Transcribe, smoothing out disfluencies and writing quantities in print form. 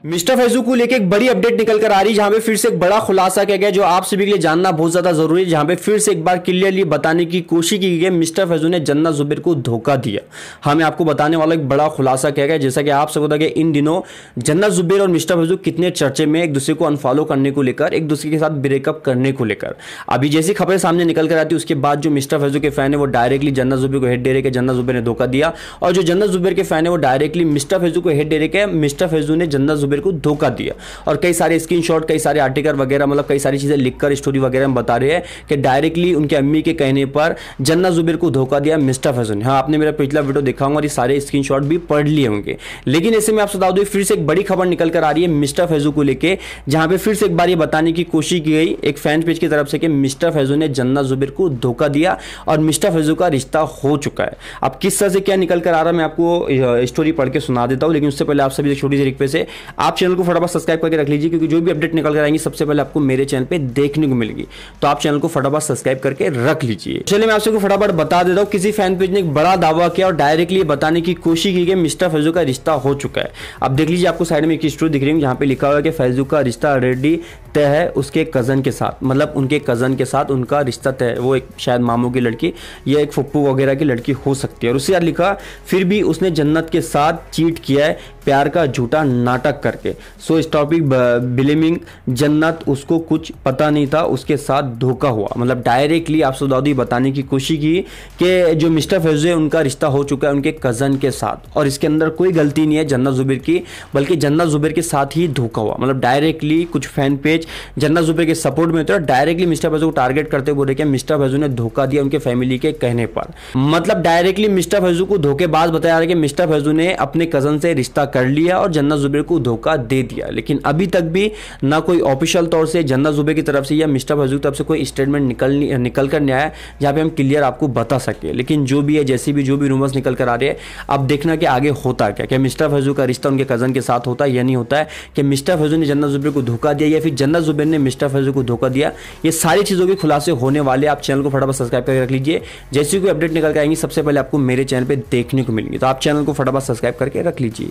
Mister Faizu को लेके एक बड़ी अपडेट निकल कर आ रही है, जहां पे फिर से एक बड़ा खुलासा किया गया जो आप सभी के लिए जानना बहुत ज्यादा जरूरी है। जहां पे फिर से एक बार क्लियरली बताने की कोशिश की गई मिस्टर फैजू ने जन्नत जुबैर को धोखा दिया। हमें आपको बताने वाला एक बड़ा खुलासा किया गया, जैसा कि आप सबको पता है कि इन दिनों जन्नत जुबैर और मिस्टर फैजू कितने चर्चे में एक दूसरे को अनफॉलो करने को लेकर, एक दूसरे के साथ ब्रेकअप करने को लेकर। अभी जैसी खबरें सामने निकल कर आती है उसके बाद जो मिस्टर फैजू के फैन है वो डायरेक्टली जन्नत जुबैर को हेड दे रहे कि जन्नत जुबैर ने धोखा दिया, और जो जन्नत जुबैर के फैन है वो डायरेक्टली मिस्टर फैजू को हेड दे रहे कि मिस्टर फैजू ने जन्नत जुबैर को धोखा दिया। और कई सारे स्क्रीनशॉट, कई सारे आर्टिकल वगैरह, मतलब कई सारी चीजें लिखकर स्टोरी वगैरह में बता रहे हैं कि डायरेक्टली उनके अम्मी के कहने पर जन्नत जुबैर को धोखा दिया मिस्टर फैजू ने। हाँ, आपने मेरा पिछला वीडियो देखा होगा और ये सारे स्क्रीनशॉट भी पढ़ लिए होंगे। लेकिन ऐसे में आपसे बता दूं फिर से एक बड़ी खबर निकल कर आ रही है मिस्टर फैजू को लेके, जहां पे फिर से एक बार ये बताने की कोशिश की गई एक फैन पेज की तरफ से कि मिस्टर फैजू ने जन्नत जुबैर को धोखा दिया और मिस्टर फैजू का रिश्ता हो चुका है। अब किस तरह से क्या निकल कर आ रहा है मैं आपको स्टोरी पढ़ के सुना देता हूं, लेकिन उससे पहले आप सभी एक छोटी सी रिक्वेस्ट है, आप चैनल को फटाफट सब्सक्राइब करके रख लीजिए, क्योंकि जो भी अपडेट निकल कर आएंगी सबसे पहले आपको मेरे चैनल पे देखने को मिलेगी। तो आप चैनल को फटाफट सब्सक्राइब करके रख लीजिए। चलिए मैं आपको फटाफट बता देता हूं, किसी फैन पेज ने एक बड़ा दावा किया और डायरेक्टली बताने की कोशिश की कि मिस्टर फैजू का रिश्ता हो चुका है। अब देख लीजिए, आपको साइड में एक स्टोरी दिख रही है जहां पे लिखा हुआ है कि फैजू का रिश्ता ऑलरेडी तय है उसके कजन के साथ, मतलब उनके कजन के साथ उनका रिश्ता तय है। वो एक शायद मामू की लड़की या एक फुप्पू वगैरह की लड़की हो सकती है। और उससे याद लिखा फिर भी उसने जन्नत के साथ चीट किया है प्यार का झूठा नाटक करके, सो स्टॉपिंग बिलीविंग जन्नत, उसको कुछ पता नहीं था, उसके साथ धोखा हुआ। मतलब डायरेक्टली आप सौदादी बताने की कोशिश की कि जो मिस्टर फैजू है उनका रिश्ता हो चुका है उनके कजन के साथ, और इसके अंदर कोई गलती नहीं है जन्नत जुबैर की, बल्कि जन्नत जुबैर के साथ ही धोखा हुआ। मतलब डायरेक्टली कुछ फैन पेज जन्नत जुबैर के सपोर्ट में थे और डायरेक्टली मिस्टर फैजू को टारगेट करते बोले कि मिस्टर फैजू ने धोखा दिया उनके फैमिली के कहने पर। मतलब डायरेक्टली मिस्टर फैजू को धोखेबाज बताया रहा है कि मिस्टर फैजू ने अपने कजन से रिश्ता कर लिया और जन्नत जुबैर को धोखा दे दिया। लेकिन अभी तक भी ना कोई ऑफिशियल तौर से जन्नत जुबैर की तरफ से या मिस्टर फैजू की तरफ से कोई स्टेटमेंट निकल कर नहीं आया जहां पे हम क्लियर आपको बता सके। लेकिन जो भी है, जैसी भी जो भी रूमर्स निकल कर आ रहे हैं, अब देखना कि आगे होता क्या, मिस्टर फैजू का रिश्ता उनके कजन के साथ होता है या नहीं होता है, कि मिस्टर फैजू ने जन्नत जुबैर को धोखा दिया या फिर जन्नत जुबैर ने मिस्टर फैजू को धोखा दिया। ये सारी चीजों के खुलासे होने वाले। आप चैनल को फटाफट सब्सक्राइब करके रख लीजिए, जैसी कोई अपडेट निकल कर आएंगी सबसे पहले आपको मेरे चैनल पे देखने को मिलेंगी। तो आप चैनल को फटाफट सब्सक्राइब करके रख लीजिए।